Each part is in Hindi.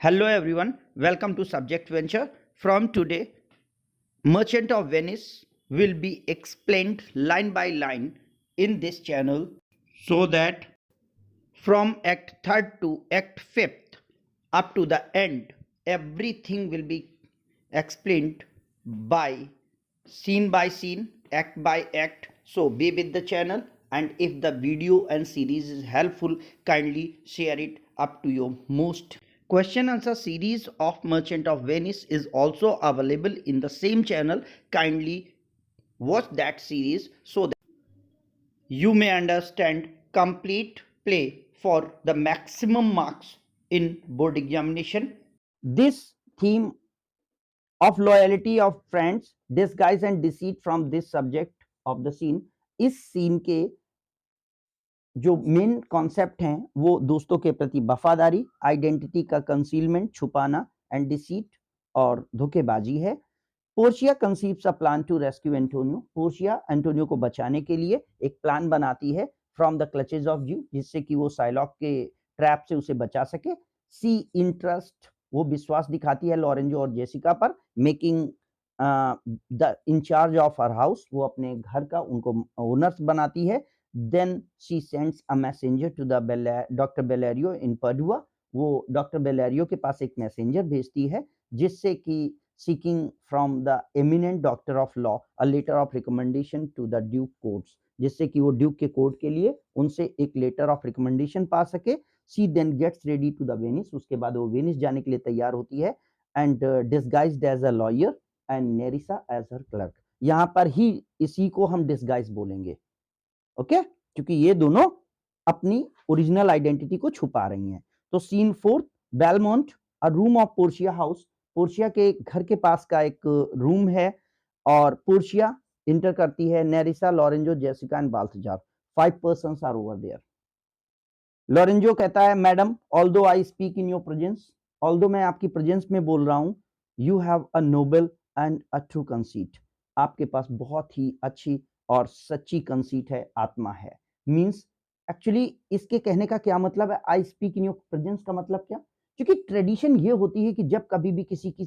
Hello everyone, welcome to Subject Venture. From today, Merchant of Venice will be explained line by line in this channel so that from Act 3rd to Act 5th up to the end, everything will be explained by scene, act by act. So be with the channel, and if the video and series is helpful, kindly share it up to your most. Question answer series of Merchant of Venice is also available in the same channel. Kindly watch that series so that you may understand complete play for the maximum marks in board examination. This theme of loyalty of friends, disguise and deceit from this subject of the scene, इस सीन के जो मेन कॉन्सेप्ट हैं वो दोस्तों के प्रति वफादारी, आइडेंटिटी का कंसीलमेंट, छुपाना एंड डिसीट और धोखेबाजी है। Portia conceives a plan to rescue Antonio. Portia Antonio को बचाने के लिए एक प्लान बनाती है फ्रॉम द क्लचेज ऑफ ज्यू, जिससे कि वो साइलॉक के ट्रैप से उसे बचा सके। सी इंटरेस्ट, वो विश्वास दिखाती है लॉरेंजो और जेसिका पर, making the in charge of her house, वो अपने घर का उनको ओनर्स बनाती है। Then she sends a messenger to the Dr. Bellerio in Padua. वो डॉक्टर बेलेरियो के पास एक मैसेंजर भेजती है जिससे कि seeking from the eminent doctor of law a letter of recommendation to the Duke courts, जिससे कि वो ड्यूक के कोर्ट के लिए उनसे एक लेटर ऑफ रिकमेंडेशन पा सके। She then gets ready to the Venice, उसके बाद वो वेनिस जाने के लिए तैयार होती है, and disguised as a lawyer and Nerissa as her clerk। यहाँ पर ही इसी को हम डिस्गाइज बोलेंगे, ओके, क्योंकि ये दोनों अपनी ओरिजिनल आइडेंटिटी को छुपा रही हैं। तो scene 4, Belmont, a room of Portia house. Portia के घर के पास का एक रूम है और पोर्शिया इंटर करती है। Nerissa, Lorenzo, Jessica and Balthazar, 5 persons are over there. Lorenzo कहता है, madam, although I speak in your presence, although मैं आपकी प्रेजेंस में बोल रहा हूं, you have a noble and a true conceit, आपके पास बहुत ही अच्छी और सच्ची कंसीट है, आत्मा है। मींस एक्चुअली इसके कहने का क्या मतलब है, आई स्पीक इन योर प्रेजेंस का मतलब क्या, क्योंकि ट्रेडिशन ये होती है कि जब कभी भी किसी की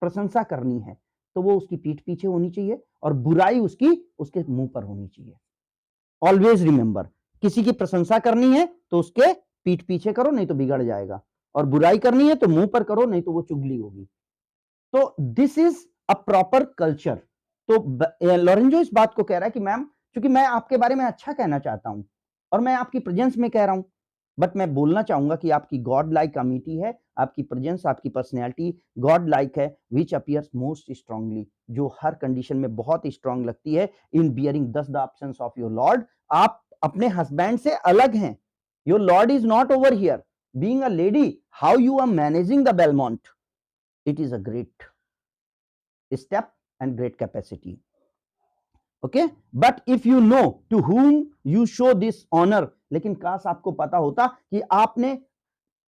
प्रशंसा करनी है तो वो उसकी पीठ पीछे होनी चाहिए और बुराई उसकी उसके मुंह पर होनी चाहिए। ऑलवेज रिमेंबर, किसी की प्रशंसा करनी है तो उसके पीठ पीछे करो, नहीं तो बिगड़ जाएगा, और बुराई करनी है तो मुंह पर करो, नहीं तो वो चुगली होगी। तो this is a proper culture. तो लॉरेंजो इस बात को कह रहा है कि मैम, क्योंकि मैं आपके बारे में अच्छा कहना चाहता हूं और मैं आपकी प्रेजेंस में कह रहा हूं, बट मैं बोलना चाहूंगा कि आपकी गॉड लाइक कमिटी है, आपकी प्रेजेंस, आपकी पर्सनैलिटी गॉड लाइक है, विच अपियर्स मोस्ट स्ट्रांगली, जो हर कंडीशन में बहुत स्ट्रांग लगती है, in bearing thus the absence of your lord, आप अपने हस्बैंड से अलग हैं, your lord is not over here, being a lady, how you are managing the Belmont, it is a great step and great capacity, okay, but if you know to whom you show this honor, लेकिन काश आपको पता होता कि आपने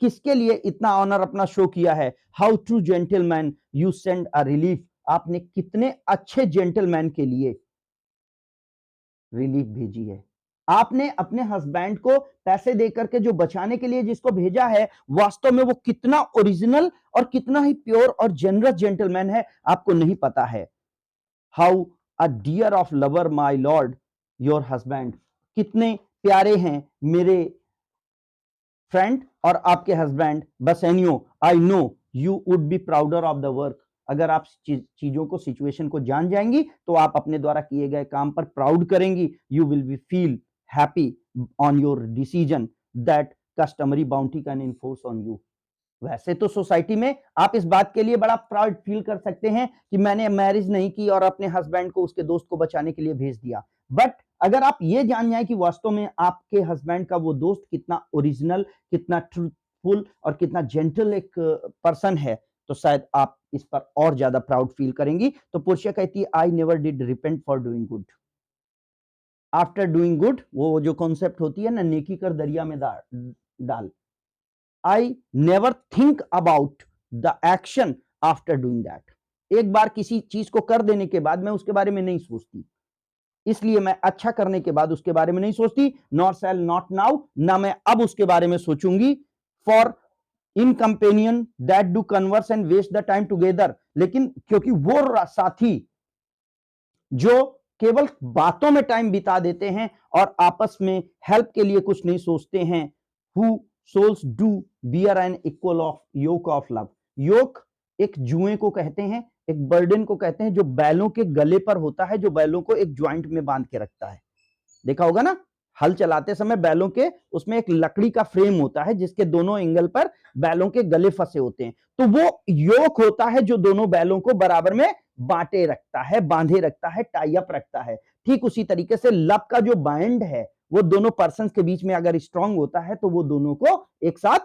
किसके लिए इतना ऑनर अपना शो किया है। How true gentleman you send a relief, आपने कितने अच्छे जेंटलमैन के लिए रिलीफ भेजी है। आपने अपने हस्बैंड को पैसे देकर के जो बचाने के लिए जिसको भेजा है, वास्तव में वो कितना ओरिजिनल और कितना ही प्योर और जेनरस जेंटलमैन है, आपको नहीं पता है। How a dear of lover my lord your husband, कितने प्यारे हैं मेरे फ्रेंड और आपके husband Bassanio, I know you would be prouder of the work, अगर आप चीजों को, सिचुएशन को जान जाएंगी तो आप अपने द्वारा किए गए काम पर प्राउड करेंगी, you will be feel happy on your decision that customary bounty can enforce on you. वैसे तो सोसाइटी में आप इस बात के लिए बड़ा प्राउड फील कर सकते हैं कि मैंने मैरिज नहीं की और अपने हस्बैंड को उसके दोस्त को बचाने के लिए भेज दिया, बट अगर आप ये जान जाए कि वास्तव में आपके हस्बैंड का वो दोस्त कितना ओरिजिनल, कितना ट्रूथफुल और कितना जेंटल एक पर्सन है, तो शायद आप इस पर और ज्यादा प्राउड फील करेंगी। तो पोर्शिया कहती है, I never did repent for doing good, after doing good, वो जो कॉन्सेप्ट होती है ना, नेकी कर दरिया में डाल, I never think about the action after doing that, एक बार किसी चीज को कर देने के बाद मैं उसके बारे में नहीं सोचती, इसलिए मैं अच्छा करने के बाद उसके बारे में नहीं सोचती, नॉर शैल नॉट नाउ, ना मैं अब उसके बारे में सोचूंगी, for in companion that do converse and waste the time together, लेकिन क्योंकि वो साथी जो केवल बातों में टाइम बिता देते हैं और आपस में हेल्प के लिए कुछ नहीं सोचते हैं, who souls do bear an equal of yoke of love. Yoke एक जुए को कहते हैं, एक बर्डन को कहते हैं, जो बैलों के गले पर होता है, जो बैलों को एक ज्वाइंट में बांध के रखता है। देखा होगा ना, हल चलाते समय बैलों के उसमें एक लकड़ी का फ्रेम होता है जिसके दोनों एंगल पर बैलों के गले फंसे होते हैं, तो वो योक होता है जो दोनों बैलों को बराबर में बांटे रखता है, बांधे रखता है, टाई अप रखता है। ठीक उसी तरीके से लव का जो बाइंड है वो दोनों पर्सन के बीच में अगर स्ट्रांग होता है तो वो दोनों को एक साथ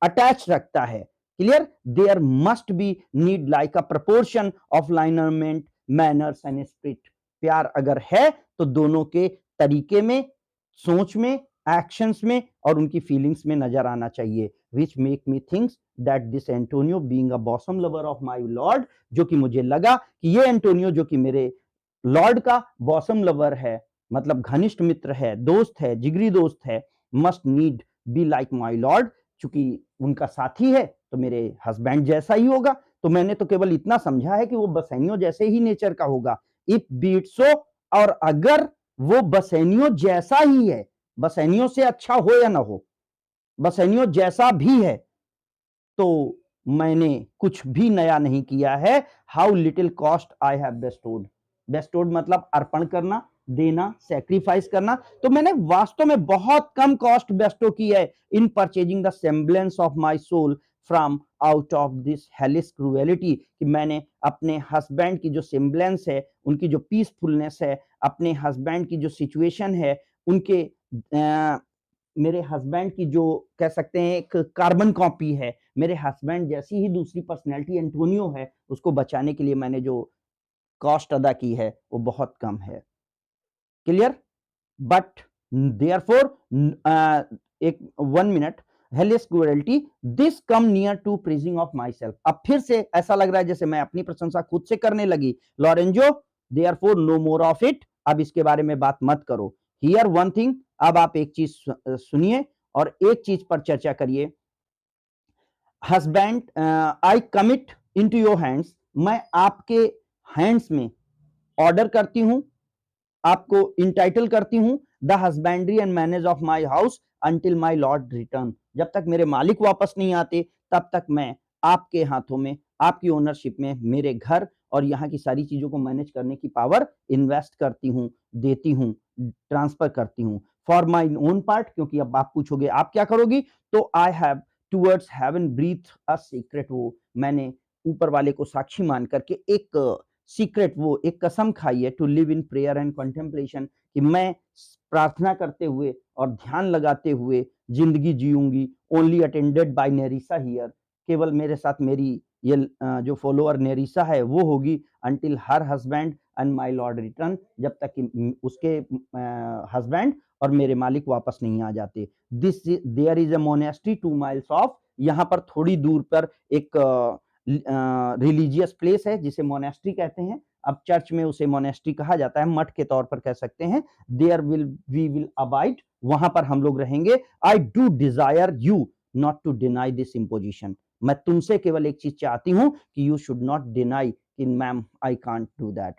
अटैच रखता है। Clear? There must be need like a proportion of lineament, manners and spirit. प्यार अगर है तो दोनों के तरीके में, सोच में, एक्शंस में और उनकी फीलिंग्स में नजर आना चाहिए। Which make me thinks that this Antonio being a bosom lover of my Lord, जो कि मुझे लगा कि ये एंटोनियो जो कि मेरे लॉर्ड का बॉसम लवर है, मतलब घनिष्ठ मित्र है, दोस्त है, जिगरी दोस्त है, must need be like my Lord, चूंकि उनका साथी है तो मेरे हस्बैंड जैसा ही होगा। तो मैंने तो केवल इतना समझा है कि वो बसैनियो जैसे ही नेचर का होगा। इफ बीट सो, और अगर वो बसैनियो जैसा ही है, बसैनियो से अच्छा हो या ना हो, बसैनियो जैसा भी है, तो मैंने कुछ भी नया नहीं किया है। How little cost I have bestowed. Bestowed मतलब अर्पण करना, देना, सैक्रिफाइस करना। तो मैंने वास्तव में बहुत कम कॉस्ट बेस्टो की है in purchasing the semblance of my soul from out of this hellish cruelty, कि मैंने अपने हस्बैंड की जो सेम्बलेंस है, उनकी जो पीसफुलनेस है, अपने हस्बैंड की जो सिचुएशन है, उनके मेरे हस्बैंड की जो कह सकते हैं एक कार्बन कॉपी है, मेरे हस्बैंड जैसी ही दूसरी पर्सनैलिटी एंटोनियो है, उसको बचाने के लिए मैंने जो कॉस्ट अदा की है वो बहुत कम है। क्लियर? बट देयरफॉर एक 1 minute, hellish cruelty this come near to praising of myself. अब फिर से ऐसा लग रहा है जैसे मैं अपनी प्रशंसा खुद से करने लगी। Lorenzo, therefore no more of it, अब इसके बारे में बात मत करो। हियर वन थिंग, अब आप एक चीज सुनिए और एक चीज पर चर्चा करिए। Husband, I commit into your hands, मैं आपके हैंड्स में ऑर्डर करती हूं, आपको इंटाइटल करती हूं, the husbandry and manage of my house until my lord return. जब तक मेरे मालिक वापस नहीं आते तब तक मैं आपके हाथों में, आपकी ओनरशिप में मेरे घर और यहाँ की सारी चीजों को मैनेज करने की पावर इन्वेस्ट करती हूँ, देती हूँ, ट्रांसफर करती हूँ। फॉर माई ओन पार्ट, क्योंकि अब आप पूछोगे आप क्या करोगी, तो I have towards heaven breath a secret, वो मैंने ऊपर वाले को साक्षी मान करके एक सीक्रेट, वो एक कसम खाई है, to live in prayer and contemplation, कि मैं प्रार्थना करते हुए और ध्यान लगाते हुए जिंदगी जीऊंगी। Only attended by Nerissa here, केवल मेरे साथ मेरी ये जो फॉलोअर नेरिसा है वो होगी, until her husband and my Lord return, जब तक कि उसके हस्बैंड और मेरे मालिक वापस नहीं आ जाते। This there is a monastery 2 miles off, यहाँ पर थोड़ी दूर पर एक रिलीजियस प्लेस है जिसे मोनेस्ट्री कहते हैं। अब चर्च में उसे मोनेस्ट्री कहा जाता है, मठ के तौर पर कह सकते हैं। There will we will abide, वहां पर हम लोग रहेंगे। I do desire you not to deny this imposition, मैं तुमसे केवल एक चीज चाहती हूं कि यू शुड नॉट डिनाई कि ma'am I can't do that,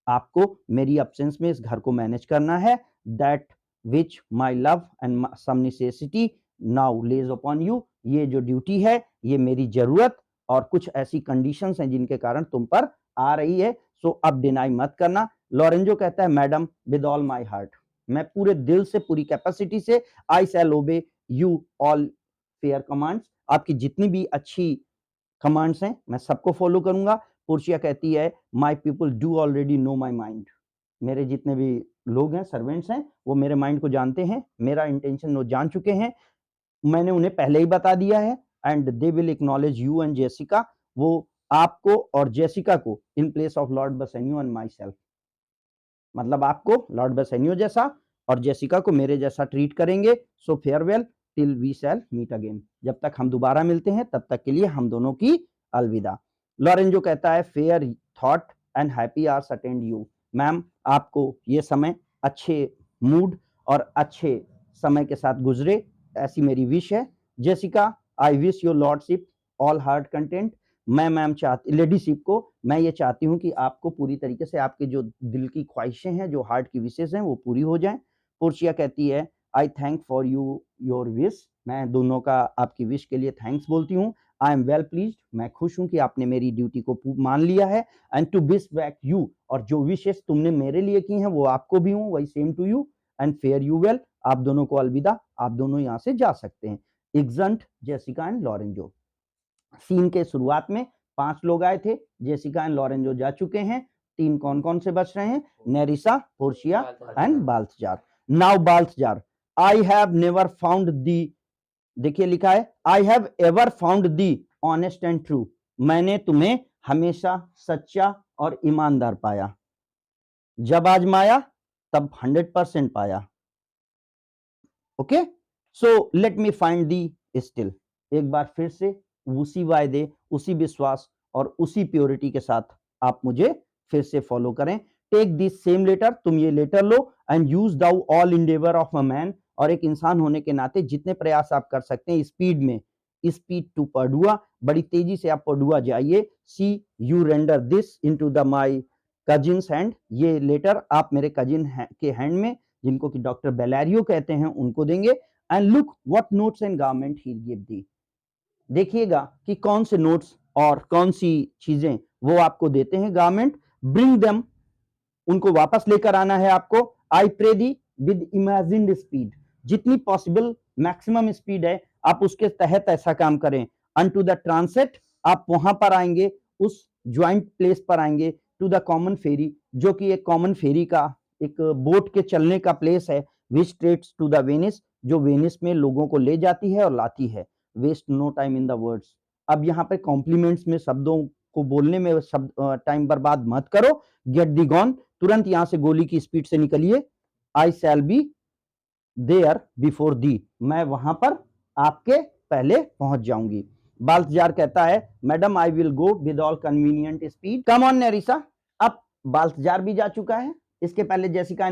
आपको मेरी अब्सेंस में इस घर को मैनेज करना है। That which my love and some necessity now lays upon you, ये जो ड्यूटी है, ये मेरी जरूरत और कुछ ऐसी कंडीशंस हैं जिनके कारण तुम पर आ रही है, सो अब डिनाई मत करना। लॉरेंजो कहता है, madam with all my heart, मैं पूरे दिल से, पूरी कैपेसिटी से, आई शैल ओबे यू ऑल फेयर कमांड्स, आपकी जितनी भी अच्छी कमांड्स हैं मैं सबको फॉलो करूंगा। पुर्शिया कहती है, my people do already know my mind, मेरे जितने भी लोग हैं, सर्वेंट्स हैं, वो मेरे माइंड को जानते हैं, मेरा इंटेंशन वो जान चुके हैं, मैंने उन्हें पहले ही बता दिया है। And they will acknowledge you and Jessica, वो आपको और जेसिका को in place of lord Bassanio and myself, मतलब आपको लॉर्ड बसेनियो जैसा और जेसिका को मेरे जैसा ट्रीट करेंगे। So farewell till we shall meet again, जब तक हम दोबारा मिलते हैं तब तक के लिए हम दोनों की अलविदा। लॉरेंजो कहता है, fair thought and happy hours attend you, ma'am आपको ये समय अच्छे मूड और अच्छे समय के साथ गुजरे, ऐसी मेरी विश है। Jessica, I wish your lordship all heart content. मैं मैम चाहती, लेडीशिप को मैं ये चाहती हूँ कि आपको पूरी तरीके से आपके जो दिल की ख्वाहिशें हैं, जो हार्ट की विशेष हैं, वो पूरी हो जाएं। पोर्शिया कहती है आई thank for you your wish, मैं दोनों का आपकी विश के लिए थैंक्स बोलती हूँ। आई एम वेल प्लीज्ड, मैं खुश हूँ कि आपने मेरी ड्यूटी को मान लिया है। And to wish back you, और जो विशेष तुमने मेरे लिए की हैं वो आपको भी हूँ, वही same to you. And fare you well, आप दोनों को अलविदा, आप दोनों यहाँ से जा सकते हैं। इग्जंट, जेसिका एंड लॉरेंजो। सीन के शुरुआत में 5 लोग आए थे, जेसिका एंड लॉरेंजो जा चुके हैं। 3 कौन कौन से बच रहे हैं? Nerissa, Portia and Balthazar. Now Balthazar, I have never found thee, देखिए लिखा है I have ever found thee honest and true, मैंने तुम्हें हमेशा सच्चा और ईमानदार पाया, जब आजमाया तब 100% पाया। Okay, so let me find the still, एक बार फिर से उसी वायदे, उसी विश्वास और उसी प्योरिटी के साथ आप मुझे फिर से फॉलो करें। टेक दिस सेम लेटर, तुम ये लेटर लो, and use thou all endeavour of a man, और एक इंसान होने के नाते जितने प्रयास आप कर सकते हैं स्पीड में, स्पीड टू पडुआ, बड़ी तेजी से आप पडुआ जाइए। See you render this into the my cousin's hand, ये लेटर आप मेरे कजिन के हैंड में, जिनको कि डॉक्टर बेलारियो कहते हैं, उनको देंगे। And look what notes and garment he give दी, देखिएगा कि कौन से नोट्स और कौन सी चीजें वो आपको देते हैं, गारमेंट। ब्रिंग देम, उनको वापस लेकर आना है आपको। I pray thee with imagined speed, जितनी पॉसिबल मैक्सिमम स्पीड है आप उसके तहत ऐसा काम करें। अनटू द ट्रांसेट, आप वहां पर आएंगे, उस ज्वाइंट प्लेस पर आएंगे। टू द कॉमन फेरी, जो कि एक कॉमन फेरी का, एक बोट के चलने का प्लेस है। Which trades to the Venice, जो वेनिस में लोगों को ले जाती है और लाती है। Waste no time in the words, अब यहाँ पे कॉम्प्लीमेंट्स में शब्दों को बोलने में टाइम बर्बाद मत करो। गेट दी गॉन, तुरंत यहां से गोली की स्पीड से निकलिए। I shall be there before thee, मैं वहां पर आपके पहले पहुंच जाऊंगी। बाल्थजार कहता है madam I will go with all convenient speed, come on नेरिसा। अब बाल्थजार भी जा चुका है, इसके पहले जेसिका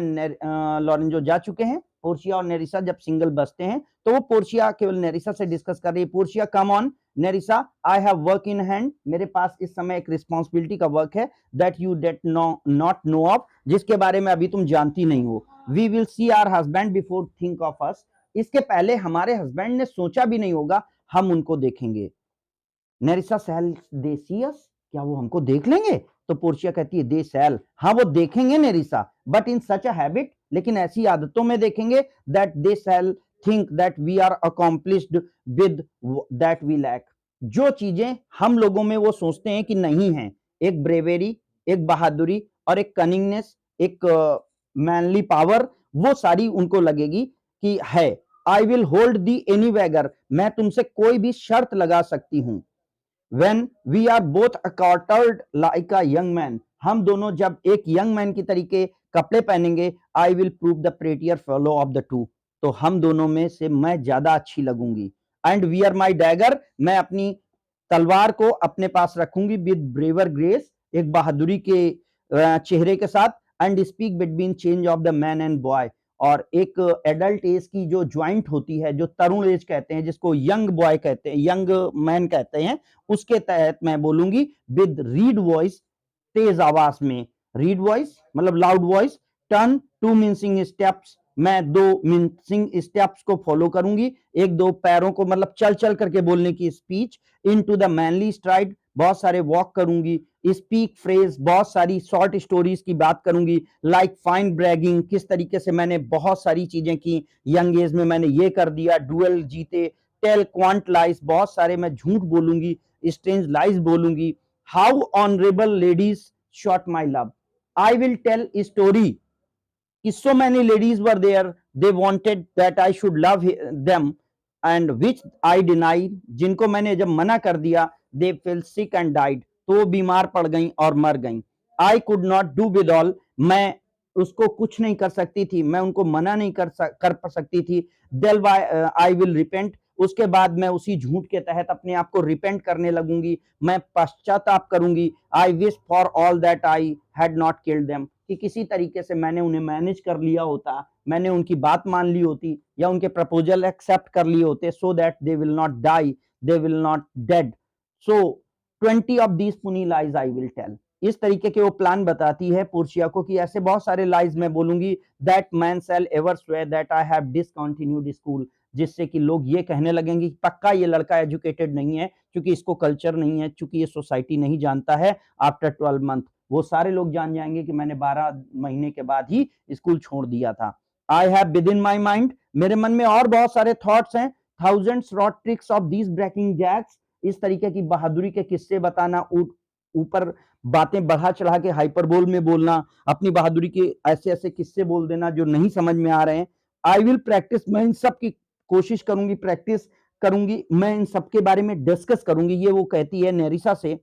लॉरेंजो जा चुके हैं। पोर्शिया और नेरिसा जब सिंगल बसते हैं तो वो पोर्शिया केवल नेरिसा से डिस्कस कर रही है। Portia come on Nerissa, I have work in hand, मेरे पास इस समय एक रिस्पॉन्सिबिलिटी का वर्क है, that you date not know of, जिसके बारे में अभी तुम जानती नहीं हो। We will see our husband before think of us, इसके पहले हमारे हस्बैंड ने सोचा भी नहीं होगा हम उनको देखेंगे। नेरिसा शैल दे सी अस, क्या वो हमको देख लेंगे? तो पोर्शिया कहती है दे शैल, हाँ वो देखेंगे नेरिसा, but in such a habit, लेकिन ऐसी आदतों में देखेंगे, that they shall think that we are accomplished with that we lack, जो चीजें हम लोगों में वो सोचते हैं कि नहीं है, एक ब्रेवेरी, एक बहादुरी और एक कनिंगनेस, एक मैनली पावर, वो सारी उनको लगेगी कि है। I will hold thee any wager, मैं तुमसे कोई भी शर्त लगा सकती हूं। When we are both accoutred like a young man, हम दोनों जब एक यंग मैन की तरीके कपड़े पहनेंगे, I will prove the prettier fellow of the two, तो हम दोनों में से मैं ज्यादा अच्छी लगूंगी। And wear my dagger, मैं अपनी तलवार को अपने पास रखूंगी, with braver grace, एक बहादुरी के चेहरे के साथ। And speak between change of the man and boy, और एक एडल्ट एज की जो ज्वाइंट होती है, जो तरुण एज कहते हैं, जिसको यंग बॉय कहते हैं, यंग मैन कहते हैं, उसके तहत मैं बोलूंगी विद रीड वॉइस, तेज आवाज में। रीड वॉइस मतलब loud voice. Turn two mincing steps, मैं 2 मिंसिंग स्टेप्स को फॉलो करूंगी, 1-2 पैरों को मतलब चल चल करके बोलने की speech. Into the manly stride, बहुत सारे वॉक करूंगी। स्पीक फ्रेज, बहुत सारी शॉर्ट स्टोरीज की बात करूंगी। लाइक फाइन ब्रैगिंग, किस तरीके से मैंने बहुत सारी चीजें की, यंग एज में मैंने ये कर दिया, डुएल जीते। टेल क्वांट लाइज, बहुत सारे मैं झूठ बोलूंगी, स्ट्रेंज लाइज बोलूंगी। How honourable ladies sought my love, I will tell story कि so many ladies were there, they wanted that I should love them and which I denied, जिनको मैंने जब मना कर दिया, they fell sick and died, तो वो बीमार पड़ गईं और मर गईं। I could not do with all, मैं उसको कुछ नहीं कर सकती थी, मैं उनको मना नहीं कर सकती थी। Del I will repent, उसके बाद मैं उसी झूठ के तहत अपने आप को रिपेंट करने लगूंगी, मैं पश्चाताप करूंगी। I wish for all that I had not killed them, कि किसी तरीके से मैंने उन्हें मैनेज कर लिया होता, मैंने उनकी बात मान ली होती या उनके प्रपोजल एक्सेप्ट कर लिए होते, so that they will not die, they will not dead. So 20 of these funny lies I will tell. इस तरीके के वो प्लान बताती है पोर्शिया को कि ऐसे बहुत सारे लाइज मैं बोलूंगी that man shall ever swear that I have discontinued school, जिससे कि लोग ये कहने लगेंगे कि पक्का ये लड़का एजुकेटेड नहीं है, क्योंकि इसको कल्चर नहीं है, क्योंकि ये सोसाइटी नहीं जानता है। आफ्टर 12 मंथ वो सारे लोग जान जाएंगे कि मैंने 12 महीने के बाद ही स्कूल छोड़ दिया था। I have within my mind, मेरे मन में और बहुत सारे थॉट्स हैं, thousands rot tricks of these breaking jacks, इस तरीके की बहादुरी के किस्से बताना, ऊपर बातें बढ़ा चढ़ा के हाइपरबोल में बोलना, अपनी बहादुरी के ऐसे ऐसे किस्से बोल देना जो नहीं समझ में आ रहे हैं। आई विल प्रैक्टिस, मैं इन सब की कोशिश करूंगी, प्रैक्टिस करूंगी, मैं इन सब के बारे में डिस्कस करूंगी, ये वो कहती है नेरिसा से।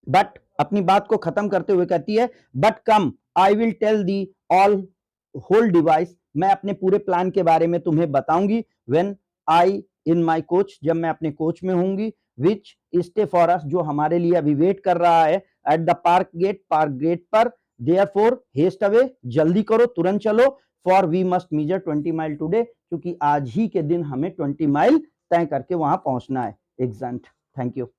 बट अपनी बात को खत्म करते हुए कहती है but come I will tell thee all whole device, मैं अपने पूरे प्लान के बारे में तुम्हें बताऊंगी when I in my coach, जब मैं अपने कोच में होंगी, विच स्टे फॉर अस, जो हमारे लिए अभी वेट कर रहा है एट द पार्क गेट पर। देयरफॉर हेस्ट अवे, जल्दी करो, तुरंत चलो, for we must measure 20 mile today, क्योंकि आज ही के दिन हमें 20 माइल तय करके वहां पहुंचना है। एग्जैक्ट। Thank you.